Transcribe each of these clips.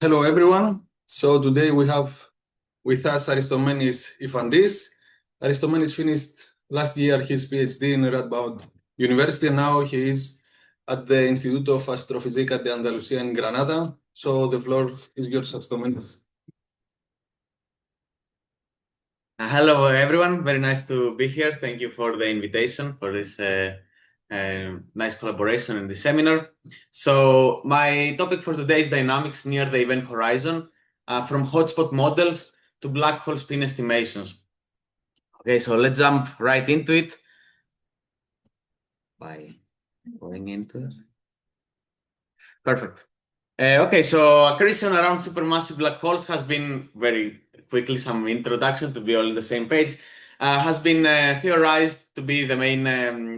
Hello, everyone. So today we have with us Aristomenis Yfantis. Aristomenis finished last year his PhD in Radboud University, and now he is at the Institute of Astrofísica de Andalucía in Granada. So the floor is yours, Aristomenis. Hello, everyone. Very nice to be here. Thank you for the invitation for this nice collaboration in the seminar. So my topic for today is dynamics near the event horizon, from hotspot models to black hole spin estimations. Okay, so let's jump right into it by going into it. Perfect. Okay, so accretion around supermassive black holes has been very quickly some introduction to be all on the same page. Has been theorized to be the main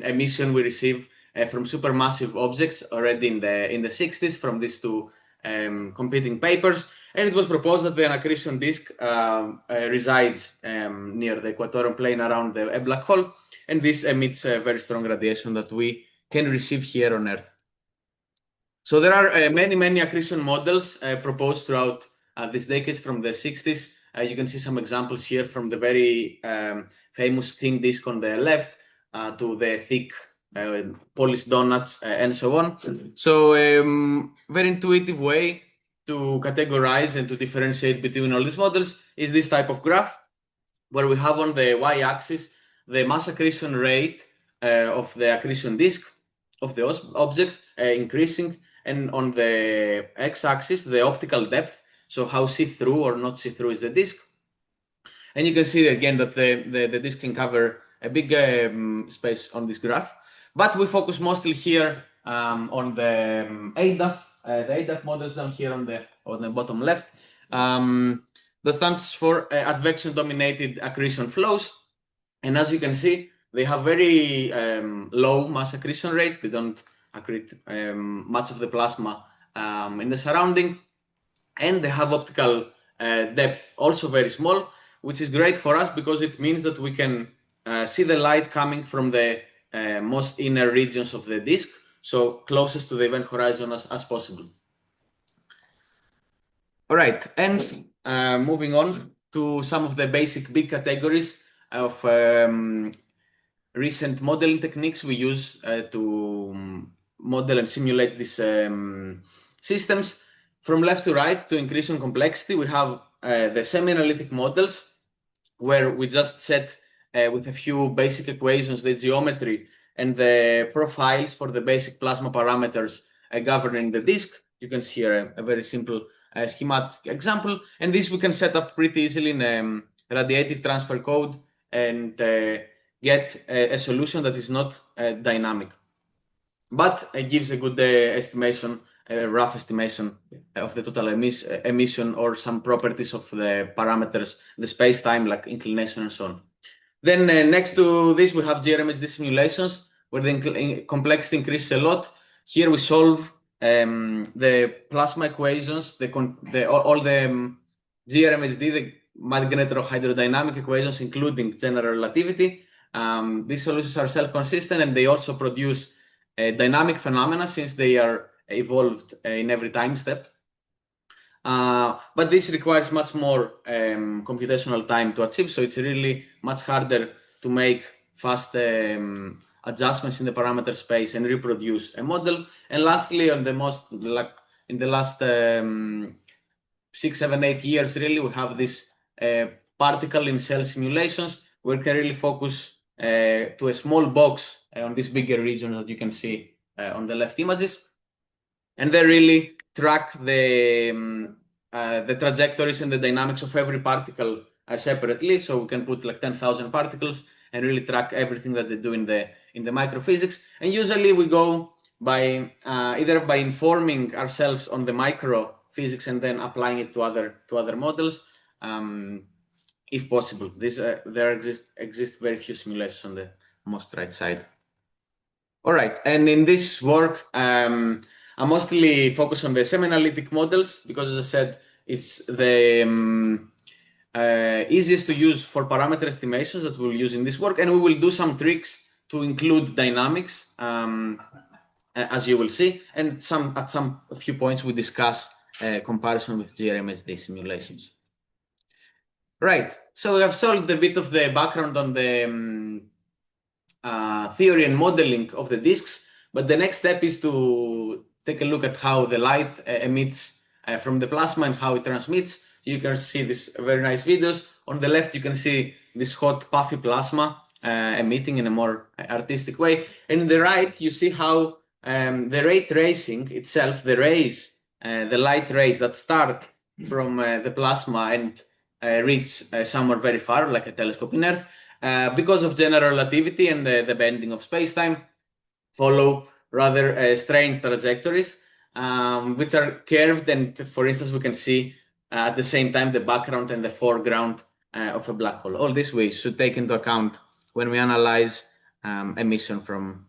emission we receive from supermassive objects already in the 60s from these two competing papers, and it was proposed that the accretion disk resides near the equatorial plane around a black hole, and this emits a very strong radiation that we can receive here on Earth. So there are many accretion models proposed throughout these decades from the 60s. You can see some examples here from the very famous thin disk on the left to the thick polished donuts and so on. So very intuitive way to categorize and to differentiate between all these models is this type of graph, where we have on the y-axis the mass accretion rate of the accretion disk of the object increasing, and on the x-axis the optical depth, so how see-through or not see-through is the disk. And you can see again that the disk can cover a big space on this graph, but we focus mostly here on the ADAF models down here on the bottom left. That stands for advection dominated accretion flows, and as you can see, they have very low mass accretion rate. They don't accrete much of the plasma in the surrounding, and they have optical depth also very small, which is great for us because it means that we can see the light coming from the most inner regions of the disk, so closest to the event horizon as possible. All right, and moving on to some of the basic big categories of recent modeling techniques we use to model and simulate these systems. From left to right, to increase in complexity, we have the semi-analytic models, where we just set with a few basic equations the geometry and the profiles for the basic plasma parameters governing the disk. You can see here a very simple schematic example, and this we can set up pretty easily in radiative transfer code and get a solution that is not dynamic, but it gives a good estimation, a rough estimation of the total emission or some properties of the parameters, the space-time, like inclination and so on. Then next to this, we have GRMHD simulations, where the complexity increases a lot. Here we solve the plasma equations, all the GRMHD, the magnetohydrodynamic equations, including general relativity. These solutions are self-consistent, and they also produce dynamic phenomena since they are evolved in every time step. But this requires much more computational time to achieve, so it's really much harder to make fast adjustments in the parameter space and reproduce a model. And lastly, on the most, like in the last 6, 7, 8 years, really, we have this particle in cell simulations, where we can really focus to a small box on this bigger region that you can see on the left images, and they really track the trajectories and the dynamics of every particle separately. So we can put like 10,000 particles and really track everything that they do in the microphysics. And usually we go by either by informing ourselves on the microphysics and then applying it to other models, if possible. There exist very few simulations on the most right side. All right, and in this work, I mostly focus on the semi-analytic models because, as I said, it's the easiest to use for parameter estimations that we'll use in this work, and we will do some tricks to include dynamics, as you will see, and a few points we discuss comparison with GRMSD simulations. Right, so we have solved a bit of the background on the theory and modeling of the disks, but the next step is to take a look at how the light emits from the plasma and how it transmits. You can see these very nice videos. On the left, you can see this hot puffy plasma emitting in a more artistic way. And on the right, you see how the ray tracing itself, the rays, the light rays that start from the plasma and reach somewhere very far, like a telescope in Earth, because of general relativity and the bending of space-time, follow rather strange trajectories, which are curved, and for instance, we can see at the same time the background and the foreground of a black hole. All this we should take into account when we analyze emission from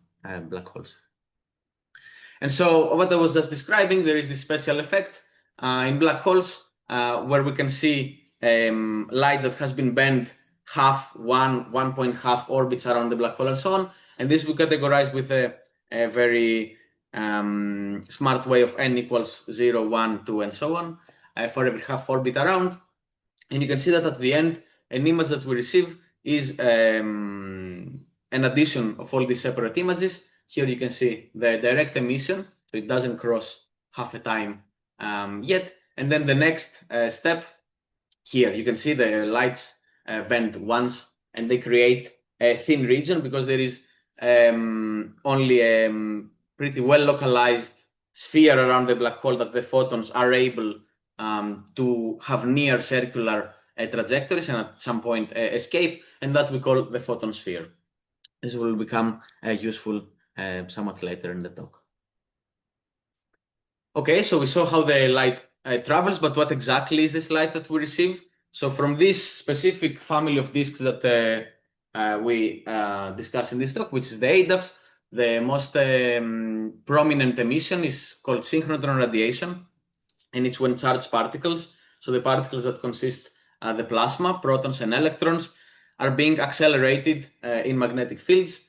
black holes. And so what I was just describing, there is this special effect in black holes where we can see light that has been bent half, 1.5 orbits around the black hole and so on. And this we categorize with a very smart way of n equals 0, 1, 2, and so on for every half orbit around. And you can see that at the end, an image that we receive is an addition of all these separate images. Here you can see the direct emission, so it doesn't cross half a time yet. And then the next step, here you can see the lights bend once, and they create a thin region because there is only a pretty well localized sphere around the black hole that the photons are able to have near circular trajectories and at some point escape, and that we call the photon sphere. This will become useful somewhat later in the talk. Okay, so we saw how the light travels, but what exactly is this light that we receive? So from this specific family of disks that we discuss in this talk, which is the ADAFs, the most prominent emission is called synchrotron radiation, and it's when charged particles, so the particles that consist the plasma, protons and electrons, are being accelerated in magnetic fields.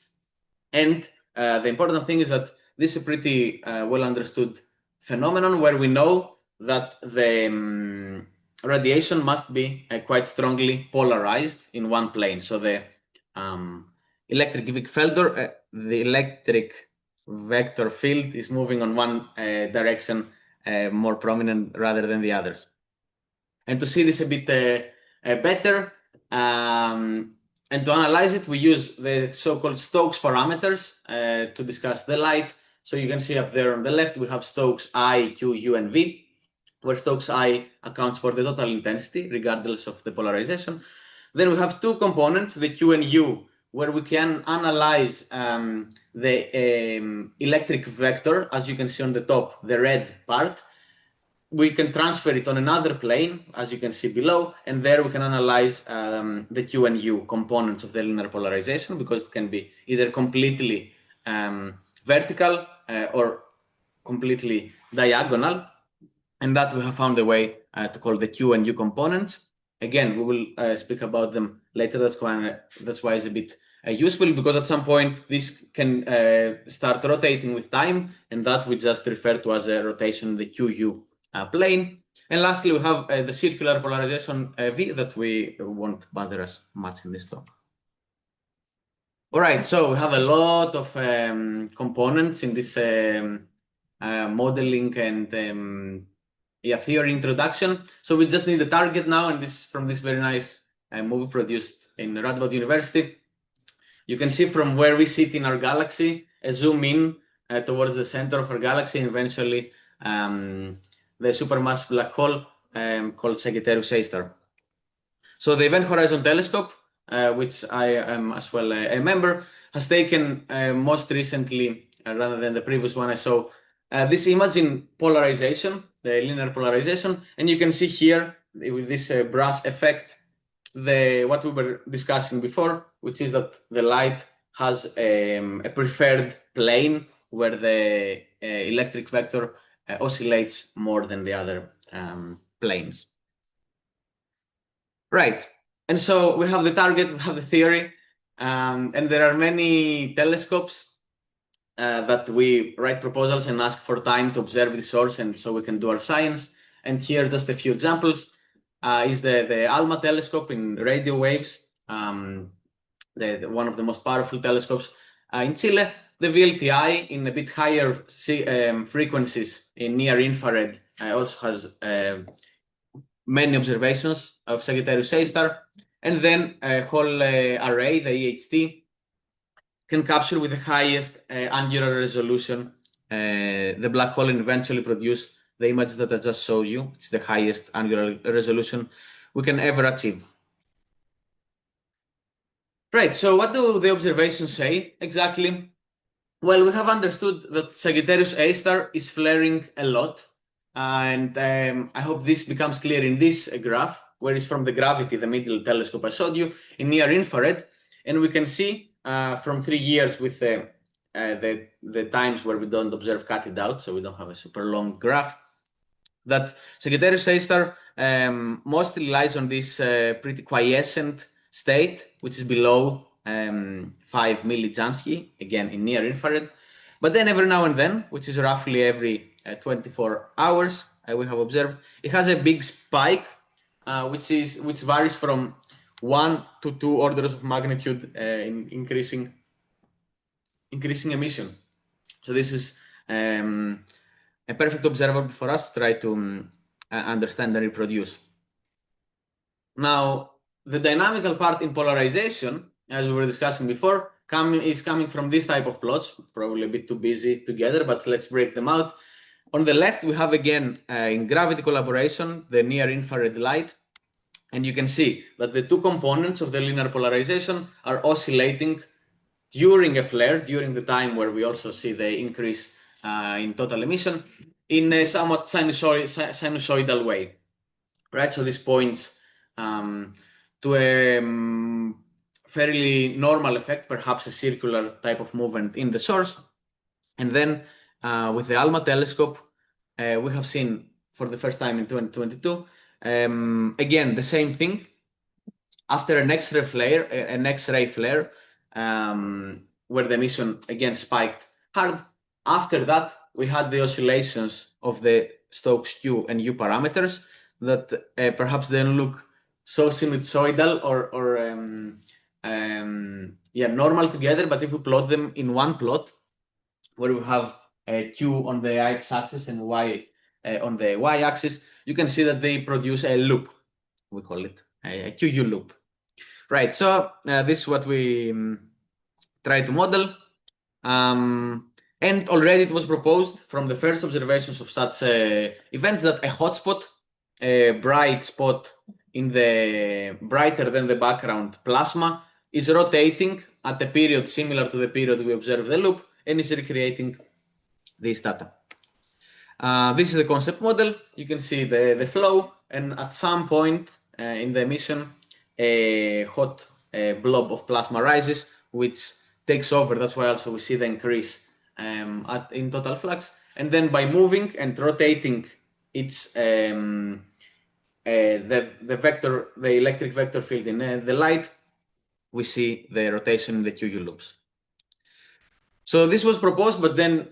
And the important thing is that this is a pretty well understood phenomenon where we know that the radiation must be quite strongly polarized in one plane. So the electric vector field is moving on one direction more prominent rather than the others. And to see this a bit better and to analyze it, we use the so-called Stokes parameters to discuss the light. So you can see up there on the left, we have Stokes I, Q, U, and V, where Stokes I accounts for the total intensity, regardless of the polarization. Then we have two components, the Q and U, where we can analyze the electric vector, as you can see on the top, the red part. We can transfer it on another plane, as you can see below, and there we can analyze the Q and U components of the linear polarization, because it can be either completely vertical or completely diagonal, and that we have found a way to call the Q and U components. Again, we will speak about them later. That's why it's a bit useful, because at some point this can start rotating with time, and that we just refer to as a rotation in the QU plane. And lastly, we have the circular polarization V that we won't bother us much in this talk. All right, so we have a lot of components in this modeling and theory introduction. So we just need a target now, and this from this very nice movie produced in Radboud University. You can see from where we sit in our galaxy, a zoom in towards the center of our galaxy, and eventually the supermassive black hole called Sagittarius A star. So the Event Horizon Telescope, which I am as well a member, has taken most recently, rather than the previous one I saw, this image in polarization, the linear polarization, and you can see here with this brass effect, what we were discussing before, which is that the light has a preferred plane where the electric vector oscillates more than the other planes. Right, and so we have the target, we have the theory, and there are many telescopes that we write proposals and ask for time to observe the source, and so we can do our science. And here just a few examples is the ALMA telescope in radio waves, one of the most powerful telescopes in Chile. The VLTI in a bit higher frequencies in near infrared also has many observations of Sagittarius A star, and then a whole array, the EHT, can capture with the highest angular resolution the black hole and eventually produce the image that I just showed you. It's the highest angular resolution we can ever achieve. Right, so what do the observations say exactly? Well, we have understood that Sagittarius A star is flaring a lot, and I hope this becomes clear in this graph, where it's from the gravity, the middle telescope I showed you, in near infrared, and we can see from 3 years with the times where we don't observe cut it out, so we don't have a super long graph, that Sagittarius A star mostly lies on this pretty quiescent state, which is below 5 millijansky, again in near infrared. But then every now and then, which is roughly every 24 hours, we have observed, it has a big spike, which varies from 1 to 2 orders of magnitude in increasing emission. So this is a perfect observable for us to try to understand and reproduce. Now, the dynamical part in polarization, as we were discussing before, is coming from this type of plots, probably a bit too busy together, but let's break them out. On the left, we have again, in gravity collaboration, the near infrared light, and you can see that the two components of the linear polarization are oscillating during a flare, during the time where we also see the increase in total emission, in a somewhat sinusoidal way, right? So this points to a fairly normal effect, perhaps a circular type of movement in the source. And then with the ALMA telescope, we have seen for the first time in 2022, again, the same thing. After an X-ray flare, where the emission again spiked hard. After that, we had the oscillations of the Stokes Q and U parameters that perhaps don't look so sinusoidal or normal together, but if we plot them in one plot, where we have Q on the x-axis and Y on the y-axis, you can see that they produce a loop, we call it a QU loop. Right, so this is what we try to model. And already it was proposed from the first observations of such events that a hotspot, a bright spot in the brighter than the background plasma, is rotating at a period similar to the period we observe the loop and is recreating this data. This is the concept model. You can see the flow, and at some point in the emission, a hot blob of plasma rises, which takes over. That's why also we see the increase in total flux. And then by moving and rotating its the electric vector field in the light, we see the rotation in the QU loops. So this was proposed, but then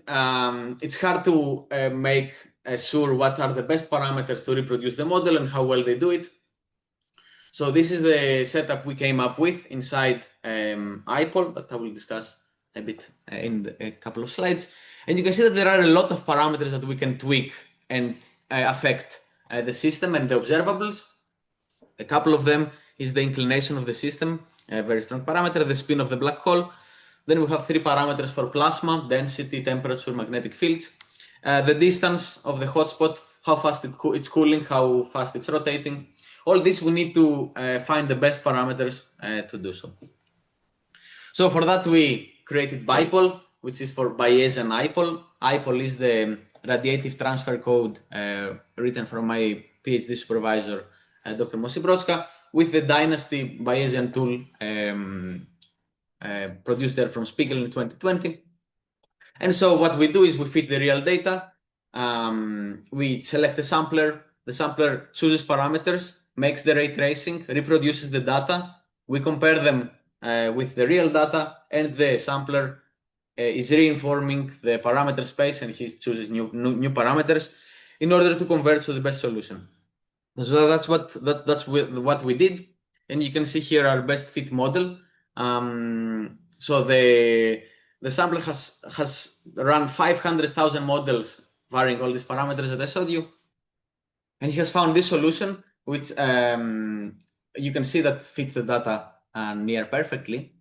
it's hard to make sure what are the best parameters to reproduce the model and how well they do it. So this is the setup we came up with inside IPOLE that I will discuss a bit in a couple of slides. And you can see that there are a lot of parameters that we can tweak and affect the system and the observables. A couple of them is the inclination of the system, a very strong parameter, the spin of the black hole. Then we have 3 parameters for plasma, density, temperature, magnetic fields. The distance of the hotspot, how fast it's cooling, how fast it's rotating. All this we need to find the best parameters to do so. So for that we created BIPOLE, which is for Bayesian IPOLE. IPOLE is the radiative transfer code written from my PhD supervisor, Dr. Mosi Brodska, with the Dynasty Bayesian tool produced there from Spiegel in 2020. And so what we do is we feed the real data, we select a sampler, the sampler chooses parameters, makes the ray tracing, reproduces the data, we compare them with the real data, and the sampler is reinforming the parameter space and he chooses new parameters. in order to converge to the best solution. So that's what we did, and you can see here our best fit model. So the sampler has run 500,000 models varying all these parameters that I showed you, and he has found this solution, which you can see that fits the data near perfectly.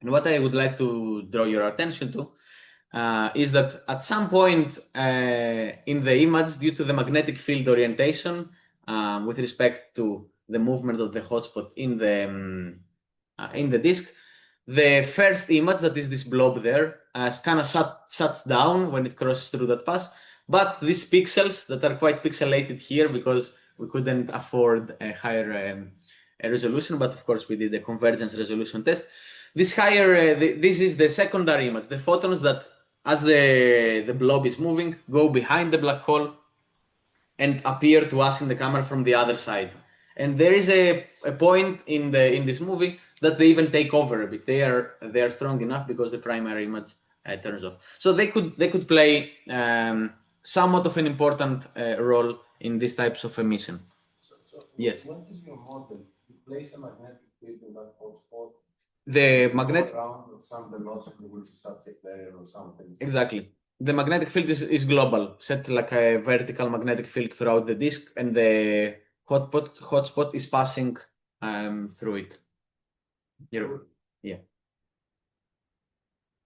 And what I would like to draw your attention to is that at some point in the image, due to the magnetic field orientation with respect to the movement of the hotspot in the disk, the first image, that is this blob there, kind of shuts down when it crosses through that pass. But these pixels that are quite pixelated here because we couldn't afford a higher resolution, but of course we did a convergence resolution test. This higher, this is the secondary image, the photons that, as the blob is moving, go behind the black hole and appear to us in the camera from the other side. And there is a point in this movie that they even take over a bit. They are strong enough because the primary image turns off. So they could play somewhat of an important role in these types of emission. So yes. What is your model? You place a magnetic field in that hotspot. The magnetic around at some velocity which is subject there or something. Exactly. The magnetic field is global, set like a vertical magnetic field throughout the disk, and the hotspot is passing through it. Yeah.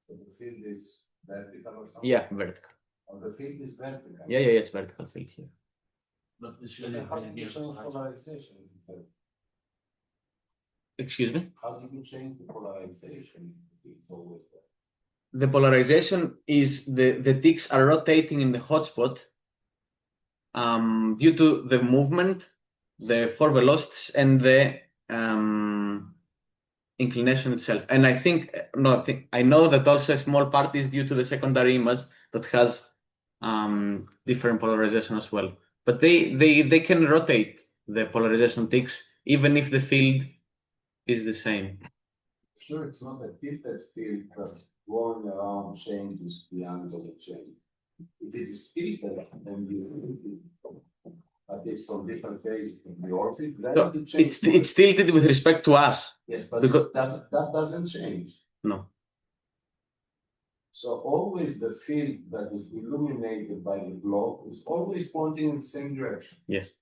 So the field is vertical or something? Yeah, vertical. Oh, the field is vertical. Yeah, it's vertical field here. But this should have polarization. Excuse me? How do you change the polarization? It's always there. The polarization is the ticks are rotating in the hotspot due to the movement, the four velocities, and the inclination itself. And I know that also a small part is due to the secondary image that has different polarization as well. But they can rotate the polarization ticks even if the field is the same. Sure, it's not a tilted field, but going around changes the angle of change. If it is tilted, then it's from different phases in the orbit. So it's tilted with respect to us. Yes, but because that doesn't change. No. So always the field that is illuminated by the globe is always pointing in the same direction. Yes.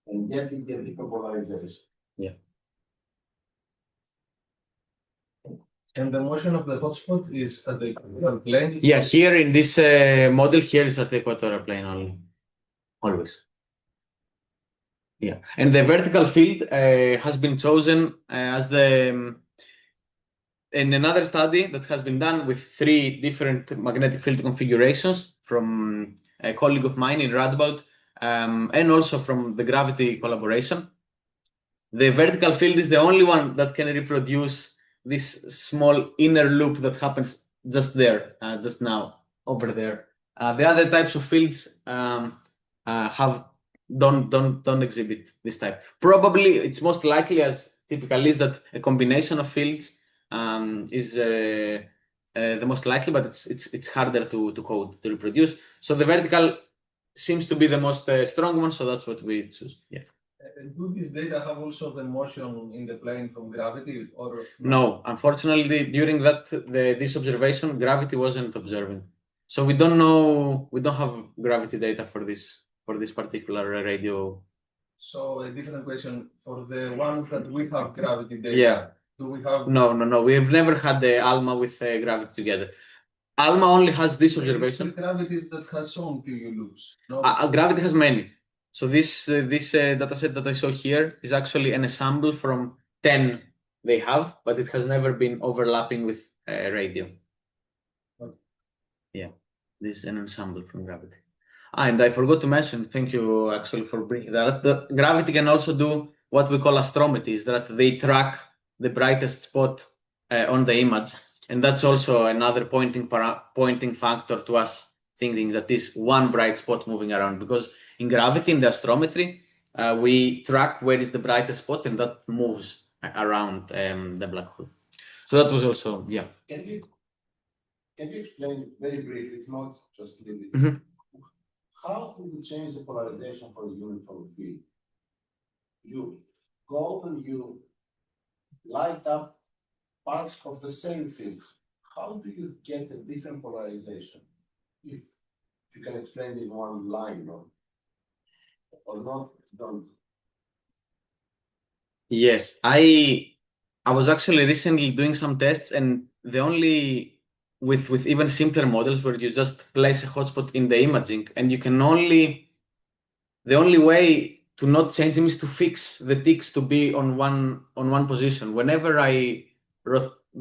And yet you get different polarization. Yeah. And the motion of the hotspot is at the equatorial plane? Yeah, here in this model here is at the equatorial plane only. Always. Yeah. And the vertical field has been chosen as in another study that has been done with 3 different magnetic field configurations from a colleague of mine in Radboud and also from the gravity collaboration. The vertical field is the only one that can reproduce this small inner loop that happens just there, just now, over there. The other types of fields don't exhibit this type. Probably it's most likely, as typical is, that a combination of fields is the most likely, but it's harder to code, to reproduce. So the vertical seems to be the most strong one, so that's what we choose. Yeah. Do these data have also the motion in the plane from gravity, or no? Unfortunately, during this observation, gravity wasn't observing, so we don't know. We don't have gravity data for this particular radio. So a different question for the ones that we have gravity data. Yeah. Do we have? No. We've never had the ALMA with gravity together. ALMA only has this observation. Gravity that has some QU loops. No? Gravity has many. So this dataset that I show here is actually an ensemble from 10 they have, but it has never been overlapping with radio. Okay. Yeah, this is an ensemble from gravity. And I forgot to mention, thank you actually for bringing that. The gravity can also do what we call astrometry, is that they track the brightest spot on the image. And that's also another pointing factor to us thinking that is one bright spot moving around, because in gravity, in the astrometry, we track where is the brightest spot, and that moves around the black hole. So that was also, yeah. Can you explain very briefly, if not just a little bit, how do you change the polarization for the uniform field? You go and you light up parts of the same field. How do you get a different polarization? If you can explain it in one line or not, don't. Yes, I was actually recently doing some tests, and the only with even simpler models where you just place a hotspot in the imaging, and you can only the only way to not change them is to fix the ticks to be on one position.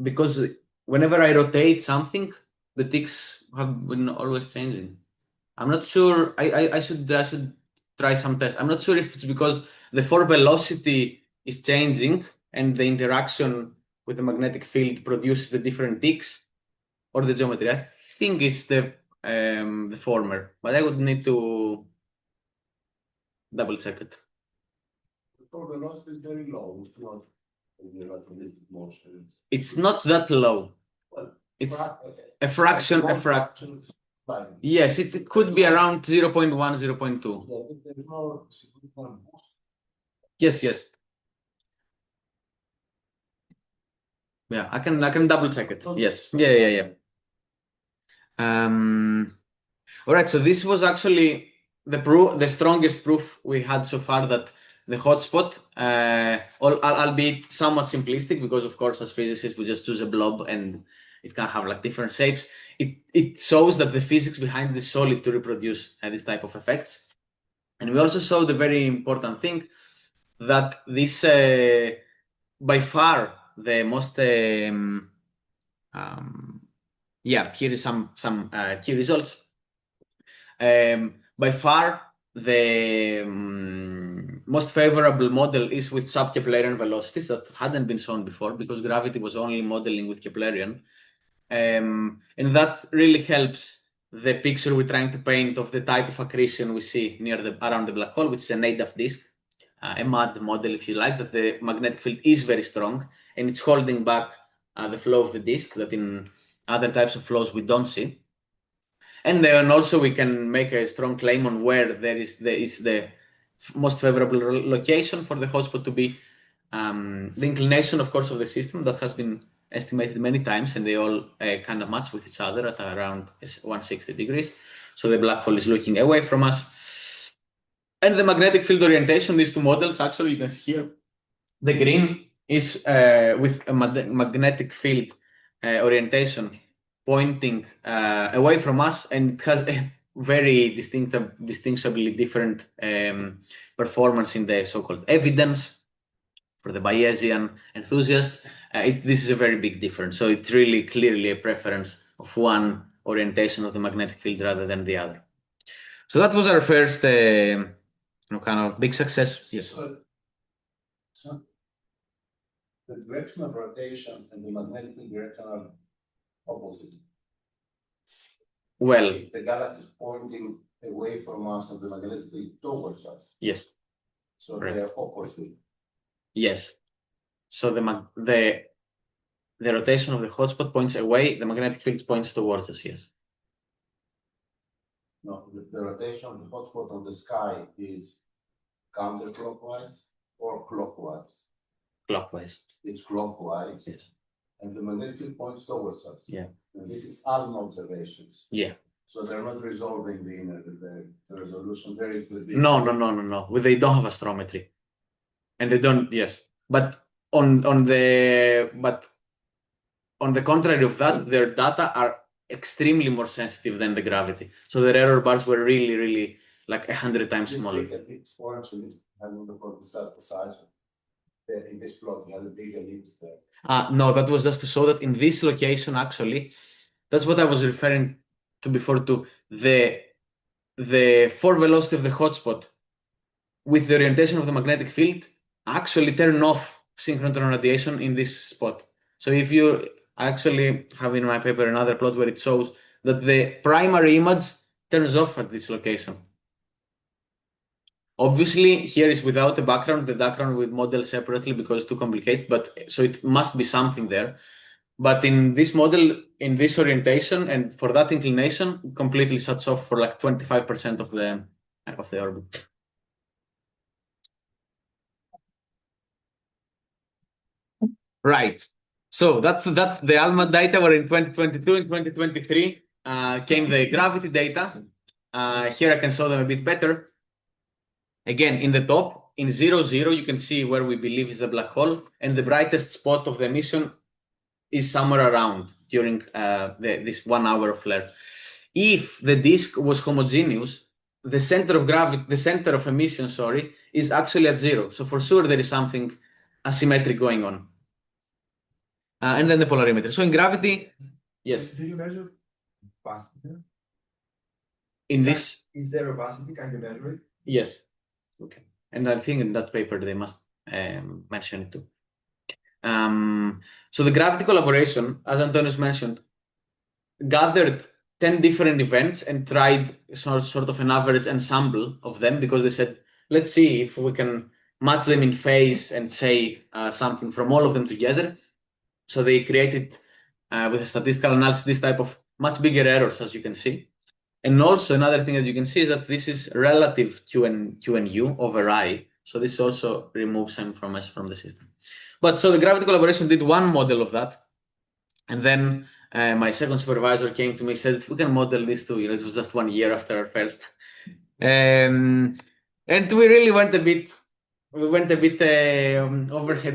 Because whenever I rotate something, the ticks have been always changing. I'm not sure. I should try some tests. I'm not sure if it's because the force velocity is changing and the interaction with the magnetic field produces the different ticks, or the geometry. I think it's the former, but I would need to double check it. The force velocity is very low. It's not in the relativistic motion. It's not that low. Well, It's a fraction. Yes, it could be around 0.1, 0.2. Yeah, but there's no significant boost. Yes. Yeah, I can double check it. Yes. Yeah. All right. So this was actually the strongest proof we had so far that the hotspot, albeit somewhat simplistic, because of course as physicists we just choose a blob and it can have like different shapes. It shows that the physics behind the solid to reproduce this type of effects. And we also saw the very important thing that this by far the most here is some key results. By far the most favorable model is with sub-Keplerian velocities that hadn't been shown before because gravity was only modeling with Keplerian. And that really helps the picture we're trying to paint of the type of accretion we see around the black hole, which is an ADAF disk, a MAD model, if you like, that the magnetic field is very strong and it's holding back the flow of the disk that in other types of flows we don't see. And then also we can make a strong claim on where there is the most favorable location for the hotspot to be. The inclination, of course, of the system that has been estimated many times, and they all kind of match with each other at around 160 degrees. So the black hole is looking away from us. And the magnetic field orientation, these two models, actually, you can see here, the green is with a magnetic field orientation pointing away from us, and it has a very distinctively different performance in the so-called evidence. For the Bayesian enthusiasts, this is a very big difference. So it's really clearly a preference of one orientation of the magnetic field rather than the other. So that was our first kind of big success. Yes. So the direction of rotation and the magnetic field direction are opposite. Well, if the galaxy is pointing away from us and the magnetic field towards us. Yes. So they are opposite. Yes. So the rotation of the hotspot points away, the magnetic field points towards us, yes. No, the rotation of the hotspot on the sky is counterclockwise or clockwise? Clockwise. It's clockwise. Yes. And the magnetic field points towards us. Yeah. And this is ALM observations. Yeah. So they're not resolving the resolution. There is the No. They don't have astrometry. And they don't, yes. But on the contrary of that, their data are extremely more sensitive than the gravity. So their error bars were really like 100 times smaller. In this plot, you have a big ellipse there. No, that was just to show that in this location, actually, that's what I was referring to before, to the force velocity of the hotspot with the orientation of the magnetic field actually turn off synchrotron radiation in this spot. So if you actually have in my paper another plot where it shows that the primary image turns off at this location. Obviously, here is without a background. The background we model separately because it's too complicated, but so it must be something there. But in this model, in this orientation, and for that inclination, completely shuts off for like 25% of the orbit. Right. So that's the ALMA data were in 2022. In 2023 came the gravity data. Here I can show them a bit better. Again, in the top, in 0, 0, you can see where we believe is the black hole, and the brightest spot of the emission is somewhere around during this 1 hour of flare. If the disk was homogeneous, the center of gravity, the center of emission, is actually at 0. So for sure there is something asymmetric going on. And then the polarimeter. So in gravity, yes. Do you measure opacity? In this, Is there opacity? Can you measure it? yes. Okay. And I think in that paper they must mention it too. So the gravity collaboration, as Antonius mentioned, gathered 10 different events and tried sort of an average ensemble of them, because they said, let's see if we can match them in phase and say something from all of them together. So they created with a statistical analysis this type of much bigger errors, as you can see. And also another thing that you can see is that this is relative Q and U over I. So this also removes some information from the system. But so the gravity collaboration did one model of that. And then my second supervisor came to me and said, we can model this too. It was just 1 year after our first. And we really went a bit overhead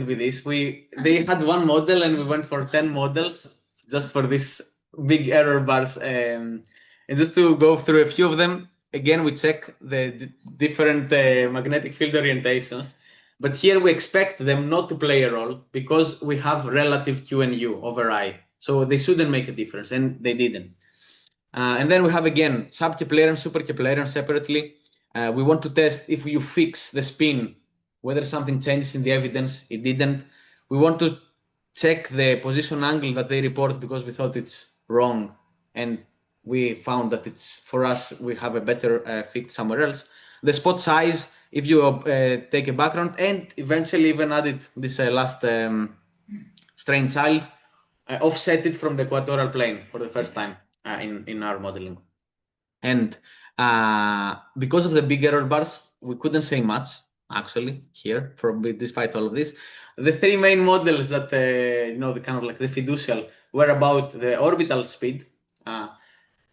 with this. They had one model and we went for 10 models just for this big error bars. And just to go through a few of them, again, we check the different magnetic field orientations. But here we expect them not to play a role because we have relative Q and U over I. So they shouldn't make a difference, and they didn't. And then we have, again, sub-Keplerian, super-Keplerian separately. We want to test if you fix the spin, whether something changes in the evidence. It didn't. We want to check the position angle that they report because we thought it's wrong. And we found that it's, for us, we have a better fit somewhere else. The spot size, if you take a background, and eventually even added this last strange child, offset it from the equatorial plane for the first time in our modeling. And because of the big error bars, we couldn't say much, actually, here, despite all of this. The three main models that, the kind of like the fiducial, were about the orbital speed.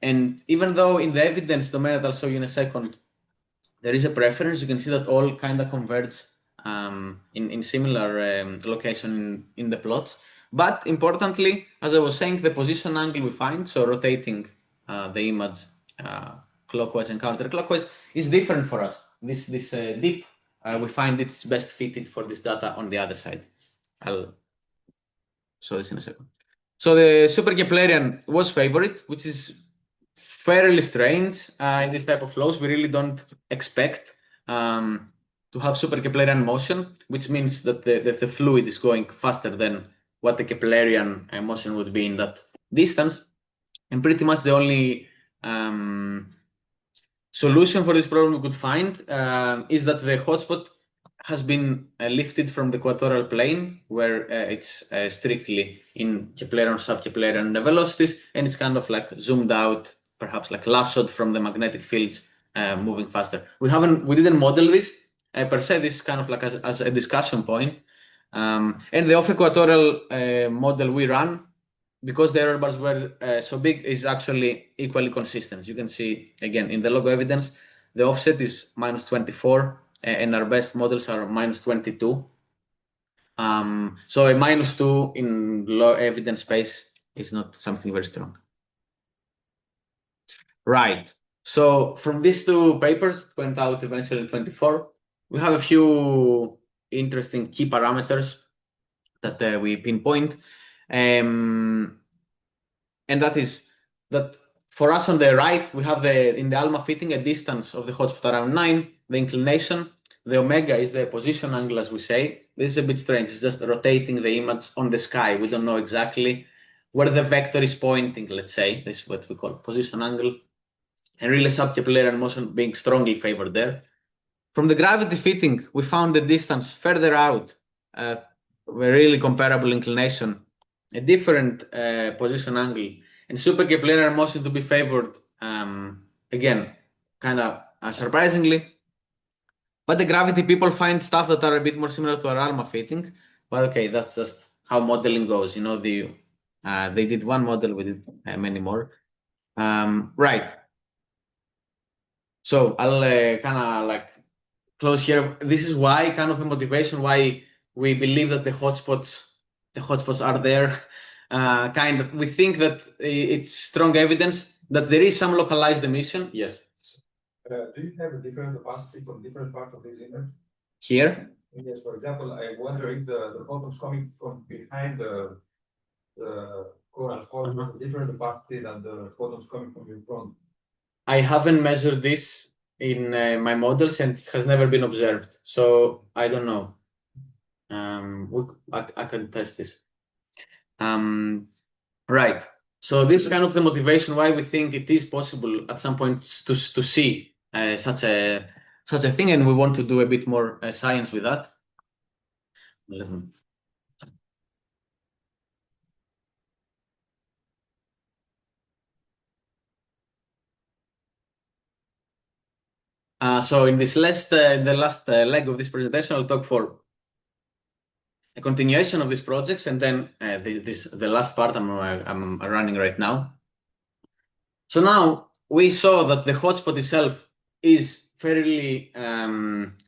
And even though in the evidence domain that I'll show you in a second, there is a preference, you can see that all kind of converge in similar location in the plots. But importantly, as I was saying, the position angle we find, so rotating the image clockwise and counterclockwise, is different for us. This dip, we find it's best fitted for this data on the other side. I'll show this in a second. So the super Keplerian was favorite, which is fairly strange in this type of flows. We really don't expect to have super Keplerian motion, which means that the fluid is going faster than what the Keplerian motion would be in that distance. And pretty much the only solution for this problem we could find is that the hotspot has been lifted from the equatorial plane, where it's strictly in Keplerian or sub-Keplerian velocities, and it's kind of like zoomed out, perhaps like lassoed from the magnetic fields moving faster. We didn't model this per se. This is kind of like as a discussion point. And the off-equatorial model we ran, because the error bars were so big, is actually equally consistent. You can see, again, in the log evidence, the offset is -24, and our best models are -22. So a -2 in low evidence space is not something very strong. Right. So from these two papers, it went out eventually in 24, we have a few interesting key parameters that we pinpoint. And that is that for us on the right, we have in the ALMA fitting a distance of the hotspot around 9, the inclination, the omega is the position angle, as we say. This is a bit strange. It's just rotating the image on the sky. We don't know exactly where the vector is pointing, let's say. This is what we call position angle. And really sub-Keplerian motion being strongly favored there. From the gravity fitting, we found the distance further out, a really comparable inclination a different position angle and super Keplerian motion to be favored, again, kind of surprisingly. But the gravity people find stuff that are a bit more similar to our ARMA fitting. But okay, that's just how modeling goes. You know, they did one model, we did many more. Right. So I'll kind of like close here. This is why kind of a motivation why we believe that the hotspots are there. Kind of, we think that it's strong evidence that there is some localized emission. Yes. Do you have a different opacity from different parts of this image? Here? Yes, for example, I wonder if the photons coming from behind the coral have a different opacity than the photons coming from in front. I haven't measured this in my models and it has never been observed. So I don't know. I can test this. Right. So this is kind of the motivation why we think it is possible at some point to see such a thing, and we want to do a bit more science with that. So in this the last leg of this presentation, I'll talk for a continuation of these projects, and then the last part I'm running right now. So now we saw that the hotspot itself is fairly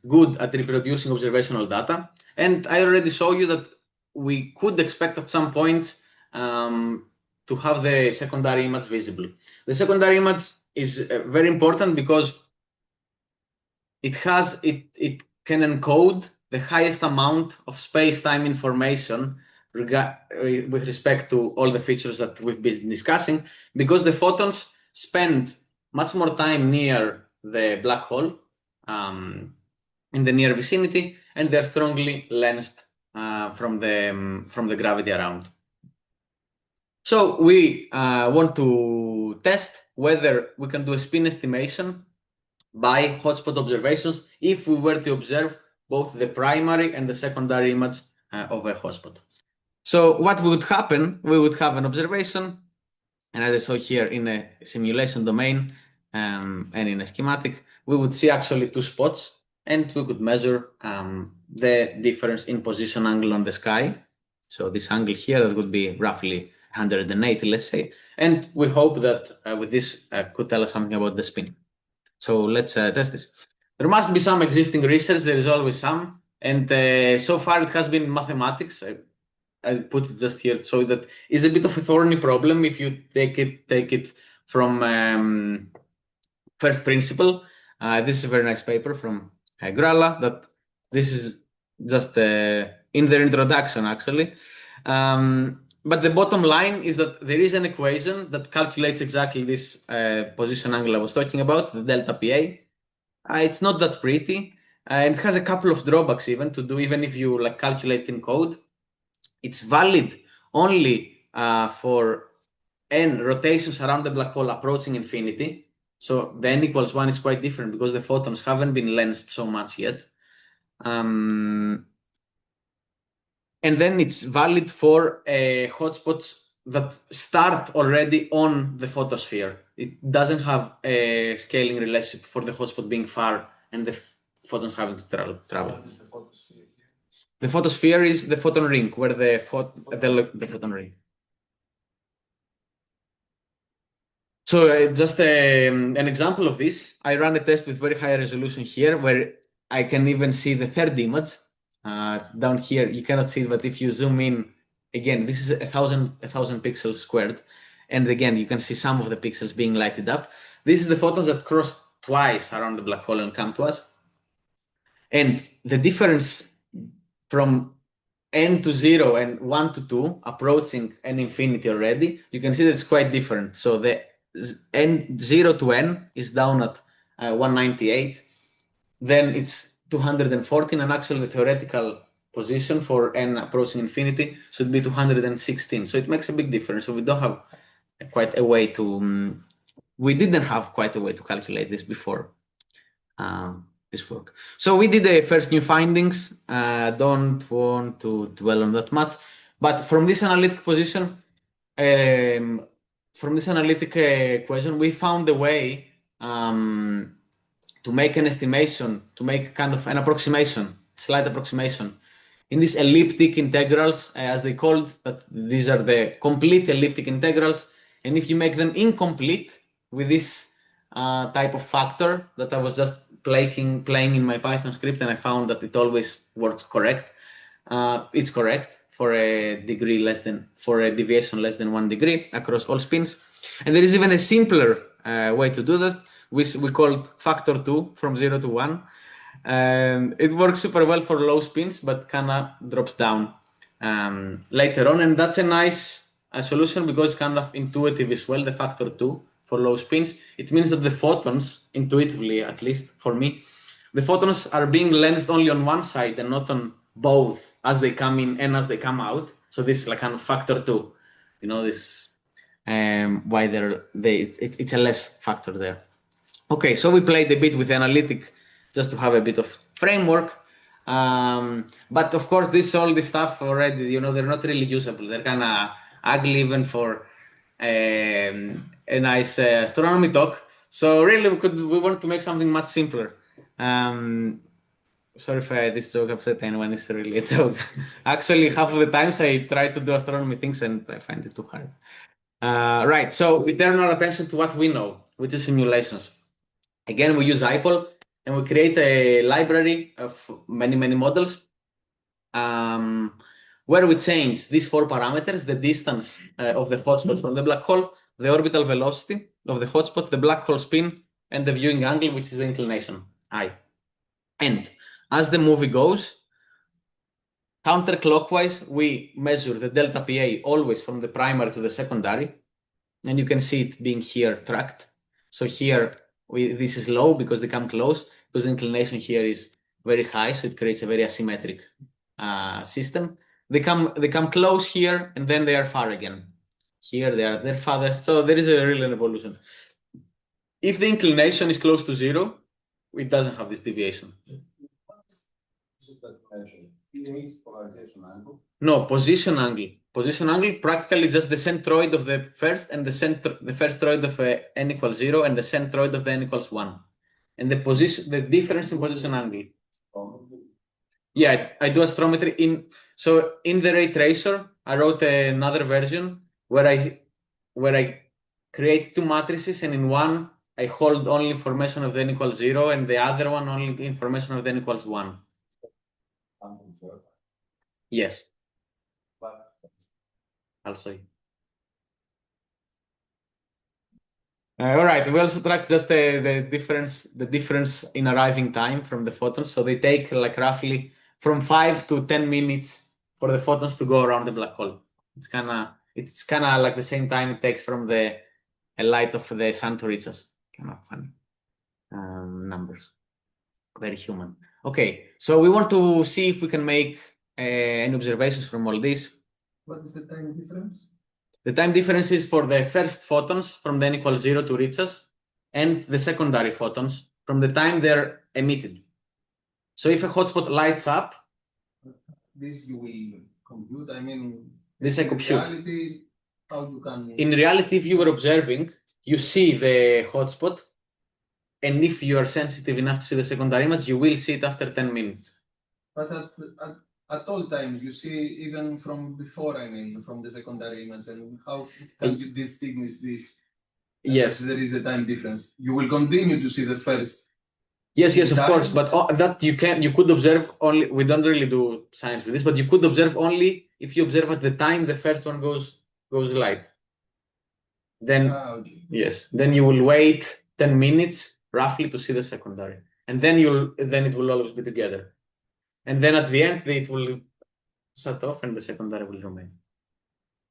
good at reproducing observational data, and I already showed you that we could expect at some point to have the secondary image visible. The secondary image is very important because it can encode the highest amount of space-time information with respect to all the features that we've been discussing, because the photons spend much more time near the black hole in the near vicinity, and they're strongly lensed from the gravity around. So we want to test whether we can do a spin estimation by hotspot observations if we were to observe both the primary and the secondary image of a hotspot. So what would happen? We would have an observation, and as I saw here in a simulation domain and in a schematic, we would see actually two spots, and we could measure the difference in position angle on the sky. So this angle here, that would be roughly 180, let's say, and we hope that with this could tell us something about the spin. So let's test this. There must be some existing research, there is always some, and so far it has been mathematics. I put it just here to show that it's a bit of a thorny problem if you take it from first principle. This is a very nice paper from Gralla, that this is just in their introduction actually. But the bottom line is that there is an equation that calculates exactly this position angle I was talking about, the delta PA. It's not that pretty, and it has a couple of drawbacks even to do, even if you like calculate in code. It's valid only for n rotations around the black hole approaching infinity. So the n equals 1 is quite different because the photons haven't been lensed so much yet. And then it's valid for hotspots that start already on the photosphere. It doesn't have a scaling relationship for the hotspot being far and the photons having to travel. What is the photosphere here? The photosphere is the photon ring, where the photon ring. So just an example of this, I ran a test with very high resolution here, where I can even see the third image. Down here, you cannot see it, but if you zoom in, again, this is 1,000 pixels squared. And again, you can see some of the pixels being lighted up. This is the photons that cross twice around the black hole and come to us. And the difference from n to 0 and 1 to 2, approaching n infinity already, you can see that it's quite different. So the n 0 to n is down at 198. Then it's 214, and actually the theoretical position for n approaching infinity should be 216. So it makes a big difference. So we don't have quite a way to, we didn't have quite a way to calculate this before this work. So we did the first new findings. Don't want to dwell on that much, But from this analytic position, from this analytic equation, we found a way to make an estimation, to make kind of an approximation, slight approximation in these elliptic integrals, as they called, but these are the complete elliptic integrals. And if you make them incomplete with this type of factor that I was just playing in my Python script, and I found that it always works correct. It's correct for a deviation less than 1 degree across all spins. And there is even a simpler way to do that, which we called factor 2 from 0 to 1. And it works super well for low spins, but kind of drops down later on. And that's a nice solution because it's kind of intuitive as well, the factor 2 for low spins. It means that the photons, intuitively at least for me, the photons are being lensed only on one side and not on both as they come in and as they come out. So this is like kind of factor 2. You know, this why it's a less factor there. Okay, so we played a bit with analytic just to have a bit of framework. But of course, all this stuff already, you know, they're not really usable. They're kind of ugly even for a nice astronomy talk. So really, we want to make something much simpler. Sorry if this joke upset anyone. It's really a joke. Actually, half of the times I try to do astronomy things and I find it too hard. Right, so we turn our attention to what we know, which is simulations. Again, we use IPOLE and we create a library of many models where we change these 4 parameters: the distance of the hotspot from the black hole, the orbital velocity of the hotspot, the black hole spin, and the viewing angle, which is the inclination, I. And as the movie goes, counterclockwise, we measure the delta PA always from the primary to the secondary. And you can see it being here tracked. So here, this is low because they come close, because the inclination here is very high, so it creates a very asymmetric system. They come close here, and then they are far again. Here they're farther. So there is a real evolution. If the inclination is close to 0, it doesn't have this deviation. Polarization angle? No, position angle. Position angle, practically just the centroid of the first and the firstoid of n equals 0 and the centroid of the n equals 1. And the difference in position angle. Yeah, I do astrometry so in the ray tracer, I wrote another version where I create 2 matrices, and in one I hold only information of the n equals 0 and the other one only information of the n equals 1. Yes. I'll show you. All right, we also track just the difference in arriving time from the photons. So they take like roughly from 5 to 10 minutes for the photons to go around the black hole. It's kind of like the same time it takes from the light of the sun to reach us. Kind of funny numbers. Very human. Okay, so we want to see if we can make any observations from all this. What is the time difference? The time difference is for the first photons from the n equals 0 to reach us, and the secondary photons from the time they're emitted. So if a hotspot lights up, this you will compute. I mean, this I compute. Reality, how you can... In reality, if you were observing, you see the hotspot, and if you are sensitive enough to see the secondary image, you will see it after 10 minutes. But at all times, you see even from before, I mean, from the secondary image, and how can you distinguish this? Yes. There is a time difference. You will continue to see the first. Yes, of course, but that you could observe only, we don't really do science with this, but you could observe only if you observe at the time the first one goes light. Then, okay. Yes, then you will wait 10 minutes roughly to see the secondary. And then it will always be together. And then at the end, it will shut off and the secondary will remain.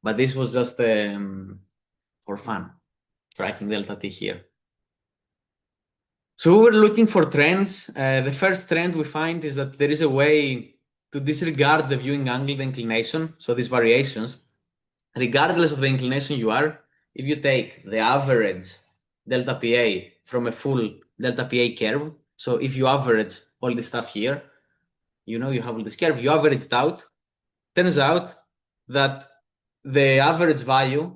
But this was just for fun, tracking delta T here. So we were looking for trends. The first trend we find is that there is a way to disregard the viewing angle, the inclination, so these variations, regardless of the inclination you are. If you take the average delta PA from a full delta PA curve, so if you average all this stuff here, you know, you have all this curve, you average it out, turns out that the average value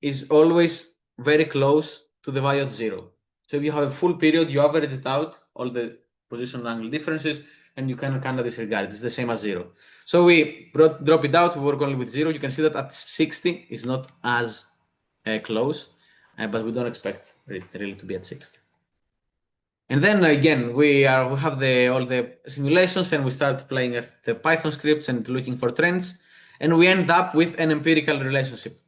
is always very close to the value at 0. So if you have a full period, you average it out, all the position angle differences, and you can kind of disregard it. It's the same as 0. So we drop it out, we work only with 0. You can see that at 60 is not as close, but we don't expect it really to be at 60. And then again, we have all the simulations, and we start playing at the Python scripts and looking for trends, and we end up with an empirical relationship,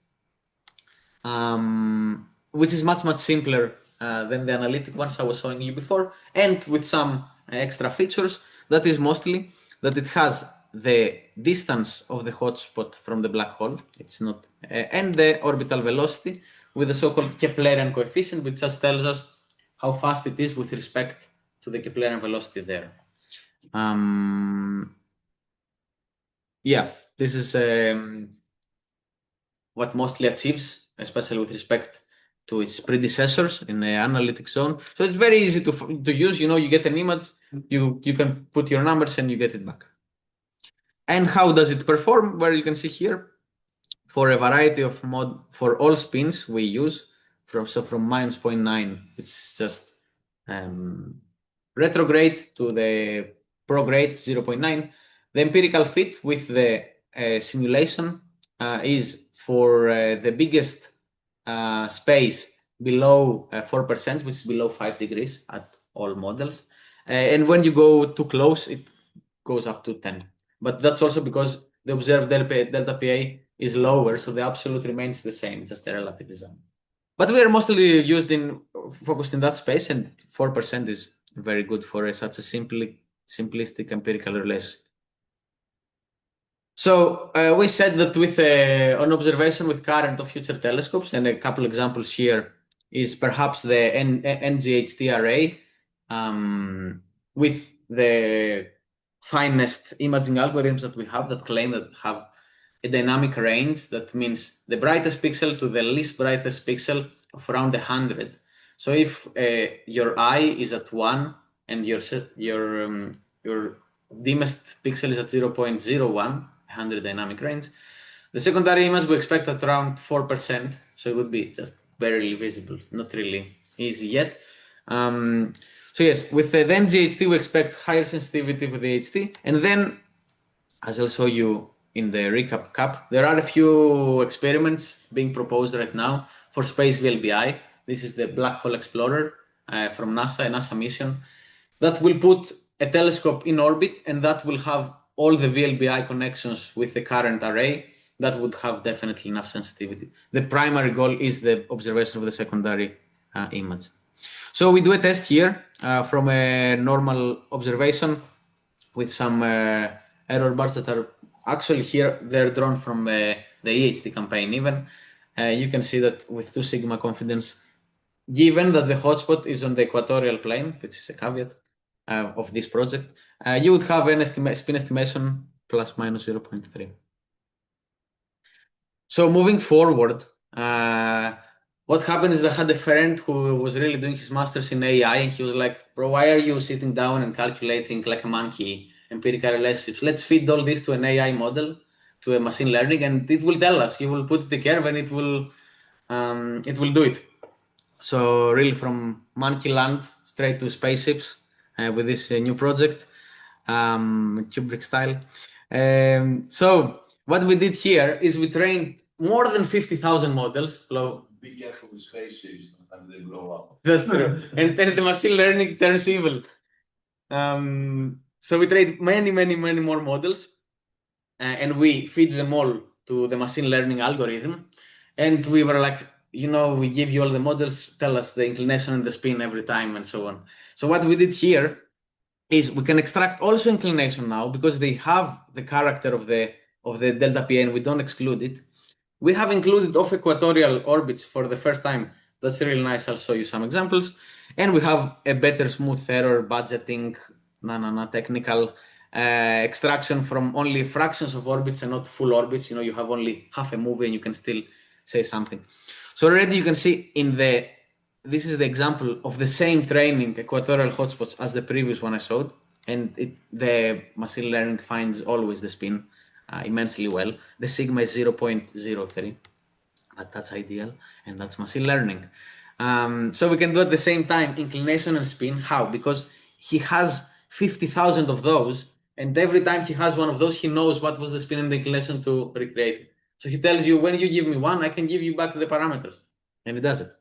which is much simpler than the analytic ones I was showing you before, and with some extra features. That is mostly that it has the distance of the hotspot from the black hole, it's not, and the orbital velocity with the so-called Keplerian coefficient, which just tells us how fast it is with respect to the Keplerian velocity there. Yeah, this is what mostly achieves, especially with respect to its predecessors in the analytic zone. So it's very easy to use. You know, you get an image, you can put your numbers and you get it back. And how does it perform? Where you can see here, for a variety of for all spins we use, from minus 0.9, it's just retrograde, to the prograde 0.9. The empirical fit with the simulation is for the biggest space below 4%, which is below 5 degrees at all models. And when you go too close, it goes up to 10. But that's also because the observed delta PA is lower, so the absolute remains the same, just a relative design. But we are mostly focused in that space, and 4% is very good for such a simplistic empirical relation. So we said that with an observation with current of future telescopes, and a couple examples here is perhaps the NGHT array with the finest imaging algorithms that we have that claim that have a dynamic range. That means the brightest pixel to the least brightest pixel of around 100. So if your eye is at 1 and your dimmest pixel is at 0.01, 100 dynamic range, the secondary image we expect at around 4%. So it would be just barely visible, not really easy yet. So yes, with the NGHT we expect higher sensitivity with the HT, and then, as I'll show you in the recap cap, there are a few experiments being proposed right now for space VLBI. This is the Black Hole Explorer from NASA, a NASA mission that will put a telescope in orbit, and that will have all the VLBI connections with the current array. That would have definitely enough sensitivity. The primary goal is the observation of the secondary image. So we do a test here from a normal observation with some error bars that are actually here. They're drawn from the EHT campaign even. You can see that with 2 sigma confidence, given that the hotspot is on the equatorial plane, which is a caveat of this project, you would have an spin estimation plus minus 0.3. So moving forward, what happened is I had a friend who was really doing his master's in AI, and he was like, bro, why are you sitting down and calculating like a monkey empirical relationships? Let's feed all this to an AI model, to a machine learning, and it will tell us. You will put the curve and it will do it. So really from monkey land straight to spaceships with this new project, Kubrick style. So what we did here is we trained more than 50,000 models. Be careful with spaceships, sometimes they blow up. That's true. And then the machine learning turns evil. So we trained many more models, and we feed them all to the machine learning algorithm. And we were like, you know, we give you all the models, tell us the inclination and the spin every time, and so on. So what we did here is we can extract also inclination now, because they have the character of the delta PA, and we don't exclude it. We have included off-equatorial orbits for the first time. That's really nice. I'll show you some examples. And we have a better smooth error budgeting, technical extraction from only fractions of orbits and not full orbits. You know, you have only half a movie and you can still say something. So already you can see this is the example of the same training equatorial hotspots as the previous one I showed. And the machine learning finds always the spin immensely well. The sigma is 0.03, but that's ideal, and that's machine learning. So we can do at the same time inclination and spin. How? Because he has 50,000 of those, and every time he has one of those, he knows what was the spin and the inclination to recreate it. So he tells you, when you give me one, I can give you back the parameters, and he does it.